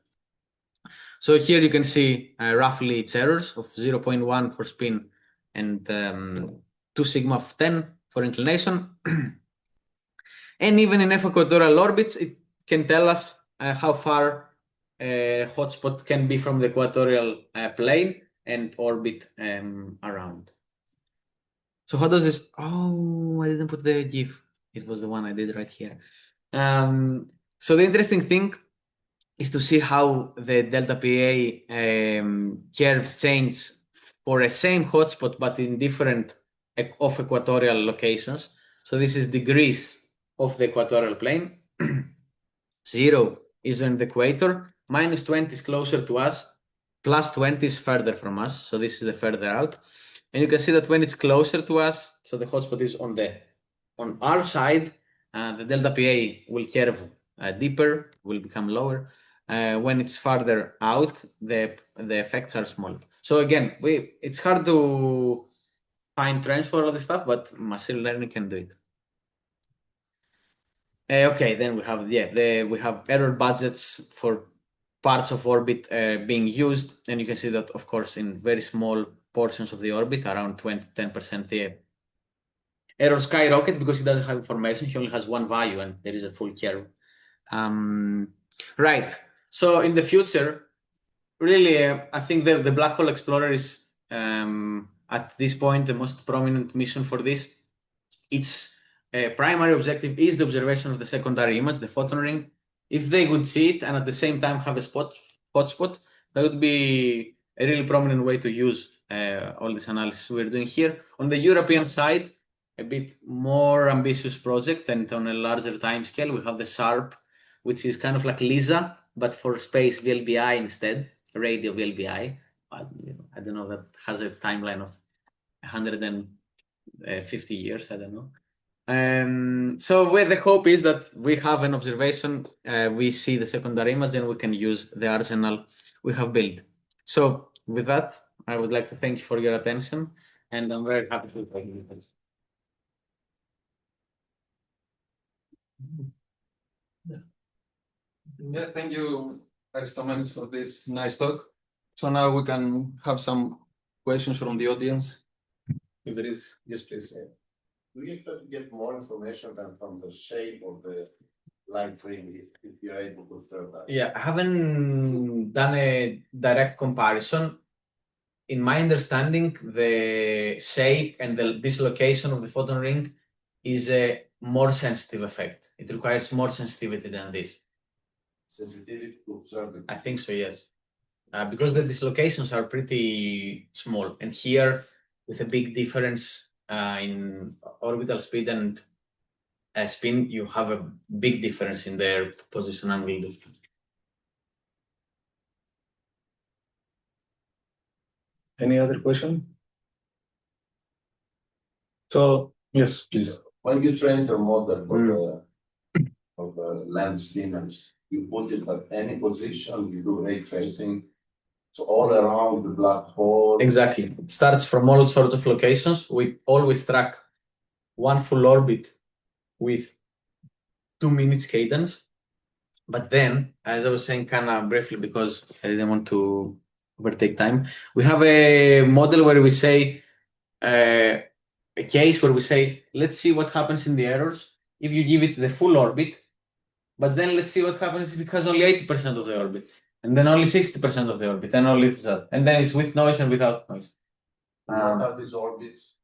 So here you can see roughly its errors of 0.1 for spin and 2 sigma of 10 for inclination. And even in F-equatorial orbits, it can tell us how far a hotspot can be from the equatorial plane and orbit around. So how does this? Oh, I didn't put the GIF. It was the one I did right here. So the interesting thing is to see how the delta PA curves change for a same hotspot, but in different off-equatorial locations. So this is degrees of the equatorial plane. 0 is on the equator, minus 20 is closer to us, plus 20 is further from us. So this is the further out. And you can see that when it's closer to us, so the hotspot is on our side, the delta PA will curve deeper, will become lower. When it's farther out, the effects are smaller. So again, it's hard to find trends for all this stuff, but machine learning can do it. Okay, then we have we have error budgets for parts of orbit being used, and you can see that, of course, in very small portions of the orbit, around 10%, the error skyrocket because he doesn't have information. He only has one value, and there is a full curve. Right. So in the future, really, I think the Black Hole Explorer is at this point the most prominent mission for this. Its primary objective is the observation of the secondary image, the photon ring. If they would see it and at the same time have a hotspot, that would be a really prominent way to use all this analysis we're doing here. On the European side, a bit more ambitious project, and on a larger time scale, we have the SARP, which is kind of like LISA, but for space VLBI instead, radio VLBI. But, I don't know, that has a timeline of 150 years, I don't know. So where the hope is that we have an observation, we see the secondary image, and we can use the arsenal we have built. So with that, I would like to thank you for your attention, and I'm very happy to take your questions. Yeah, thank you, Aristomenis, for this nice talk. So now we can have some questions from the audience. If there is, yes, please. Do you expect to get more information than from the shape of the light ring if you're able to observe that? Yeah, I haven't done a direct comparison. In my understanding, the shape and the dislocation of the photon ring is a more sensitive effect. It requires more sensitivity than this. Sensitivity to observe it. I think so, yes. Because the dislocations are pretty small. And here, with a big difference in orbital speed and spin, you have a big difference in their position angle difference. Any other question? So, yes, please. When you train the model for the lens image, you put it at any position, you do ray tracing. So all around the black hole. Exactly. It starts from all sorts of locations. We always track one full orbit with 2 minutes cadence. But then, as I was saying kind of briefly, because I didn't want to overtake time, we have a model where we say, a case where we say, let's see what happens in the errors if you give it the full orbit, but then let's see what happens if it has only 80% of the orbit, and then only 60% of the orbit, and only that, and then it's with noise and without noise. What are these orbits?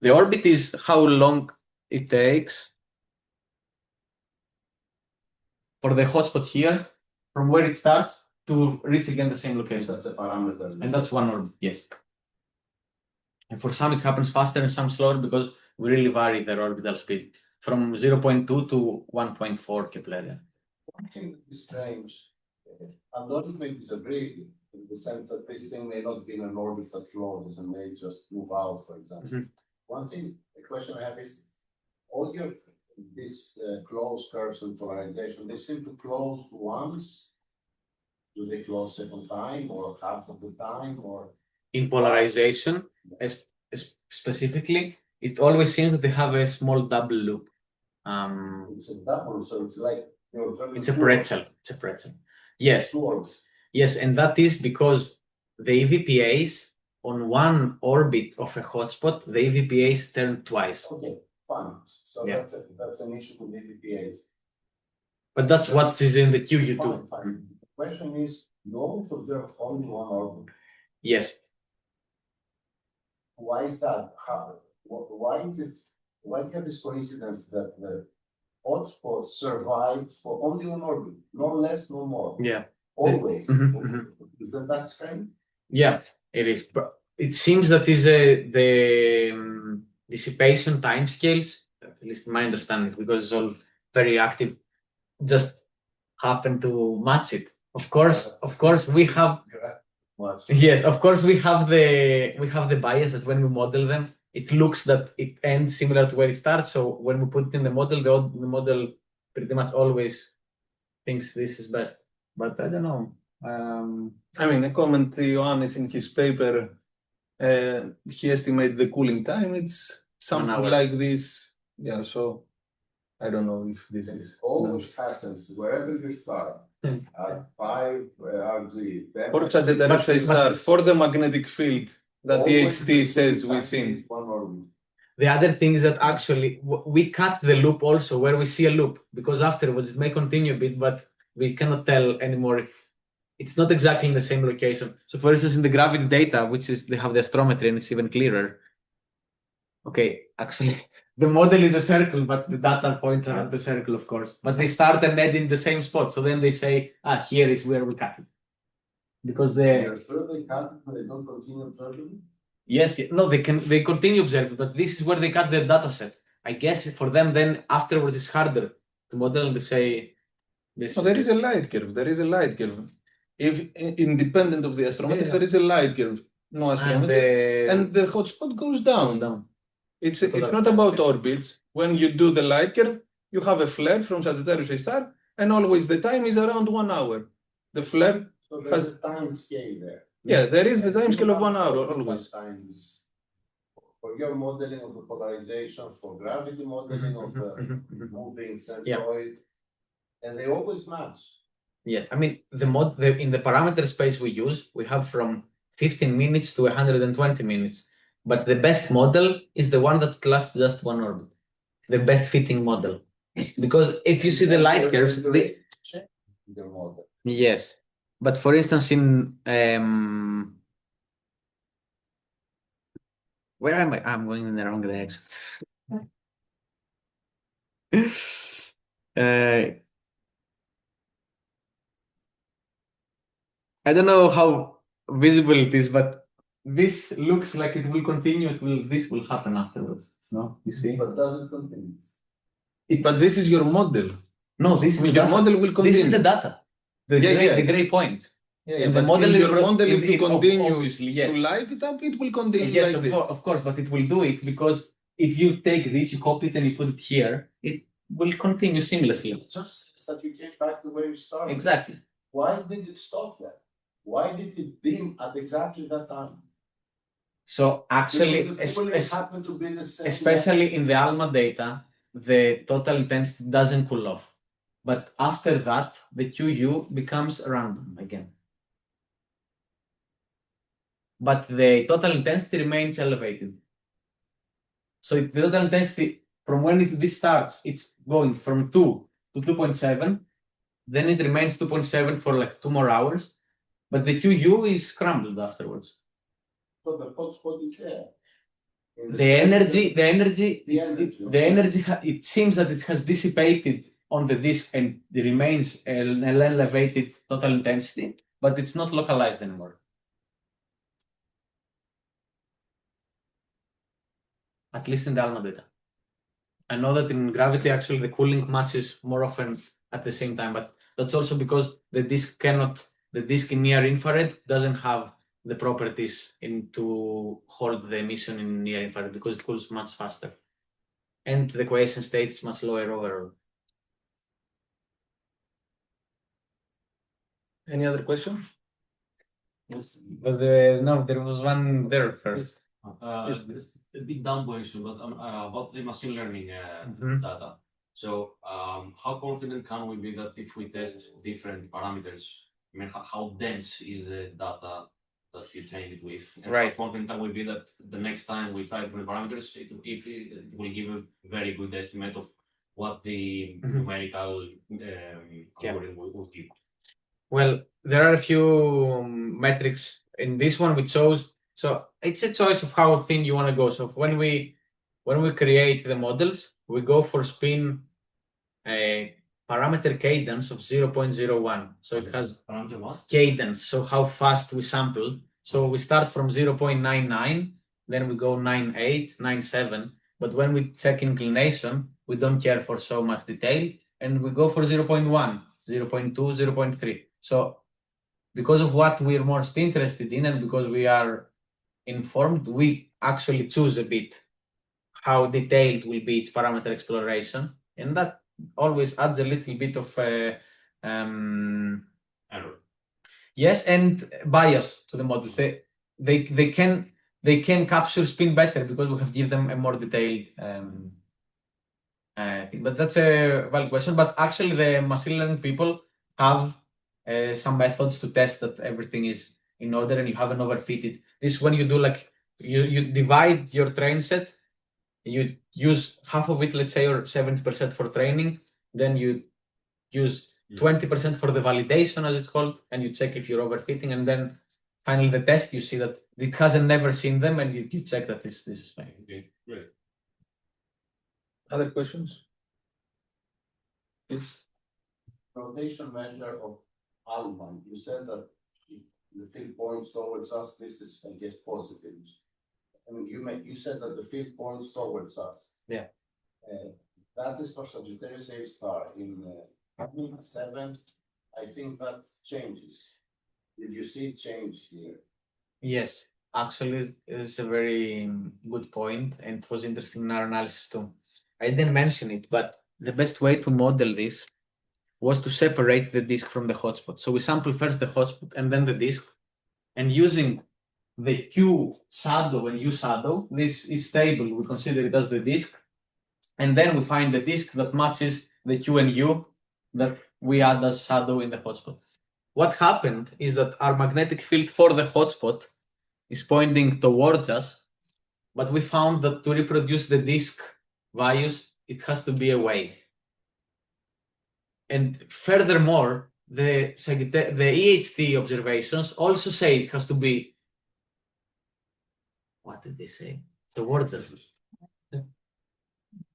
The orbit is how long it takes for the hotspot here, from where it starts to reach again the same location. That's a parameter. And that's one orbit, yes. And for some, it happens faster and some slower because we really vary their orbital speed from 0.2 to 1.4 Keplerian. One thing that is strange, and others may disagree in the sense that this thing may not be in an orbit that closes and may just move out, for example. One thing, the question I have is, all your this closed curves and polarization, they seem to close once. Do they close second time or half of the time or? In polarization, specifically, it always seems that they have a small double loop. It's a double, so it's like It's a pretzel. It's a pretzel. Yes. Yes, and that is because the EVPAs on one orbit of a hotspot, the EVPAs turn twice. Okay, fine. So Yeah. that's an issue with EVPAs. But that's what is in the QU2. Fine. The question is, you always observe only one orbit. Yes. Why is that? Why is it? Why do you have this coincidence that the hotspots survive for only one orbit, no less, no more? Yeah. Always. Is that strange? Yeah, it is. But it seems that is the dissipation timescales, at least my understanding, because it's all very active, just happen to match it. Of course, we have. Yes, of course, we have the bias that when we model them, it looks that it ends similar to where it starts. So when we put it in the model, the model pretty much always thinks this is best. But I don't know. I mean, a comment Ioannis in his paper, he estimated the cooling time. It's something like this. Yeah, so I don't know if this is. Always happens wherever you start. At 5 RG. For Sagittarius A star, for the magnetic field that the HT says we see. The other thing is that actually we cut the loop also where we see a loop, because afterwards it may continue a bit, but we cannot tell anymore if it's not exactly in the same location. So for instance, in the gravity data, which is they have the astrometry and it's even clearer. Okay, actually the model is a circle, but the data points are the circle, of course. But they start and end in the same spot. So then they say, here is where we cut it. Because You're sure they cut it, but they don't continue observing? Yes, no, they continue observing, but this is where they cut their data set. I guess for them then afterwards it's harder to model and to say this. So there is a light curve. There is a light curve. If independent of the astrometer, there is a light curve. No astrometer, and the hotspot goes down. It's not about orbits. When you do the light curve, you have a flare from Sagittarius A star, and always the time is around 1 hour. The flare has a time scale there. Yeah, there is the time scale of 1 hour always. Times for your modeling of the polarization, for gravity modeling of the moving centroid, and they always match. Yes, I mean in the parameter space we use, we have from 15 minutes to 120 minutes. But the best model is the one that lasts just one orbit, the best fitting model. Because if you see the light curves, yes. But for instance, in where am I? I'm going in the wrong direction. I don't know how visible it is, but this looks like it will continue. This will happen afterwards. No, you see. But does it continue? But this is your model. No, this is your model will continue. This is the data. The gray points. Yeah, but model in your model, if you continue yes. to light it up, it will continue yes, like this. Of course, but it will do it because if you take this, you copy it and you put it here, it will continue seamlessly. Just that you came back to where you started. Exactly. Why did it stop there? Why did it dim at exactly that time? So actually, especially in the ALMA data, the total intensity doesn't cool off. But after that, the QU becomes random again. But the total intensity remains elevated. So the total intensity from when this starts, it's going from 2 to 2.7. Then it remains 2.7 for like 2 more hours. But the QU is scrambled afterwards. So the hotspot is there. The energy, it seems that it has dissipated on the disk and it remains an elevated total intensity, but it's not localized anymore. At least in the ALMA data. I know that in gravity, actually, the cooling matches more often at the same time, but that's also because the disk in near infrared doesn't have the properties to hold the emission in near infrared because it cools much faster. and the quiescent state is much lower overall. Any other question? Yes. But no, there was one there first. It's a bit down question, but about the machine learning data. So, how confident can we be that if we test different parameters, I mean, how dense is the data that you trained it with? And Right. how confident can we be that the next time we try different parameters, it will give a very good estimate of what the numerical algorithm will give? Well, there are a few metrics in this one we chose. So it's a choice of how thin you want to go. So when we create the models, we go for spin parameter cadence of 0.01. So it has Parameter what? cadence, so how fast we sample. So we start from 0.99, then we go 98, 97. But when we check inclination, we don't care for so much detail, and we go for 0.1, 0.2, 0.3. So because of what we're most interested in and because we are informed, we actually choose a bit how detailed will be its parameter exploration, and that always adds a little bit of Error. yes, and bias to the models. They can capture spin better because we have given them a more detailed thing. But that's a valid question. But actually, the machine learning people have some methods to test that everything is in order and you haven't overfitted. This is when you do like you divide your train set. You use half of it, let's say, or 70% for training. Then you use 20% for the validation, as it's called, and you check if you're overfitting. And then finally, the test, you see that it hasn't never seen them, and you check that this is fine. Okay, great. Other questions? Yes. Rotation measure of alpha. You said that the field points towards us. This is, I guess, positive. I mean, you said that the field points towards us. Yeah. That is for Sagittarius A star. In 7, I think that changes. Did you see change here? Yes, actually, it's a very good point, and it was interesting in our analysis too. I didn't mention it, but the best way to model this was to separate the disk from the hotspot. So we sample first the hotspot and then the disk, and using the Q shadow and U shadow, this is stable. We consider it as the disk, and then we find the disk that matches the Q and U that we add as shadow in the hotspot. What happened is that our magnetic field for the hotspot is pointing towards us, but we found that to reproduce the disk values, it has to be away. And furthermore, the EHT observations also say it has to be, what did they say? Towards us.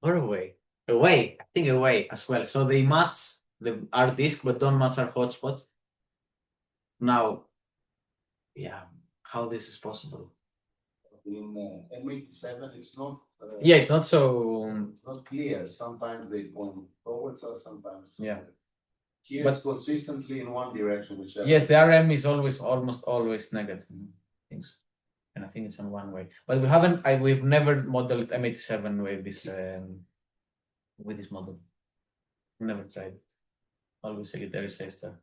Or away. Away, I think away as well. So they match our disk, but don't match our hotspots. Now, yeah, how this is possible? In M87, it's not. Yeah, it's not so. It's not clear. Sometimes they point towards us. Sometimes. Yeah. Here But- it's consistently in one direction. Which Yes, the RM is almost always negative. Things, and I think it's on one way. But we've never modeled M87 with this model. Never tried it. Always Sagittarius A star.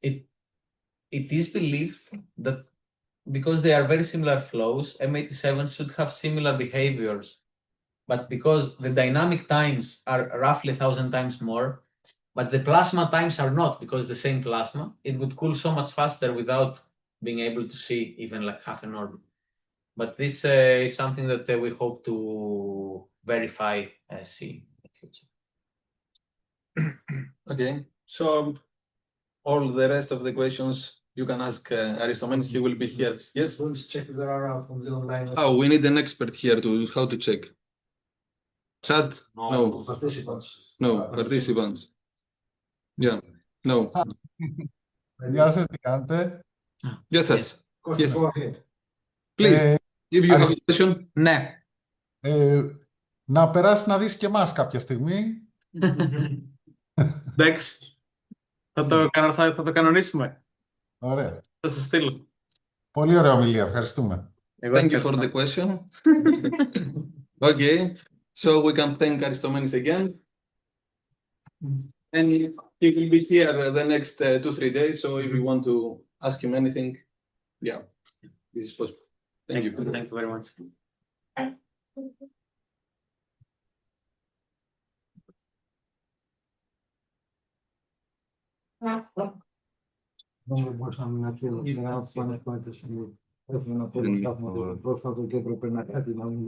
It is believed that because they are very similar flows, M87 should have similar behaviors. But because the dynamic times are roughly 1,000 times more, but the plasma times are not, because the same plasma, it would cool so much faster without being able to see even like half an orbit. But this is something that we hope to verify see in the future. Okay, so all the rest of the questions you can ask Aristomenis. He will be here. Yes. Let's check if there are from online. Oh, we need an expert here to how to check. Chat? No. Participants. No. Participants. Yeah. No. Γεια σας, τι κάνετε? Yes, yes. Yes. Go ahead. Please, if you have a question. Ναι. Να περάσει να δεις και εμάς κάποια στιγμή. Εντάξει. Θα το κανονίσουμε. Ωραία. Θα σας στείλω. Πολύ ωραία ομιλία. Ευχαριστούμε. Thank you for the question. Okay, so we can thank Aristomenis again. And he will be here the next 2-3 days. So if you want to ask him anything, yeah, this is possible. Thank you. Thank you very much. Δεν μπορούσαμε να πει να πάνε πάλι στο πρόσφατο και έπρεπε να κάτι να μην